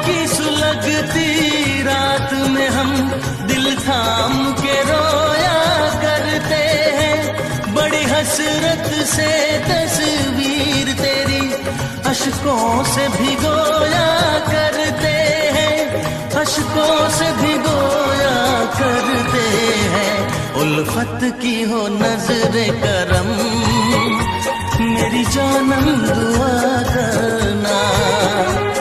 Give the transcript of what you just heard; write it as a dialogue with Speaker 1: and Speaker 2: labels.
Speaker 1: की सुलगती रात में हम दिल थाम के रोया करते हैं। बड़ी हसरत से तस्वीर तेरी अशकों से भिगोया करते हैं, अशकों से भिगोया करते हैं। उल्फत की हो नजरे करम, मेरी जानम दुआ करना।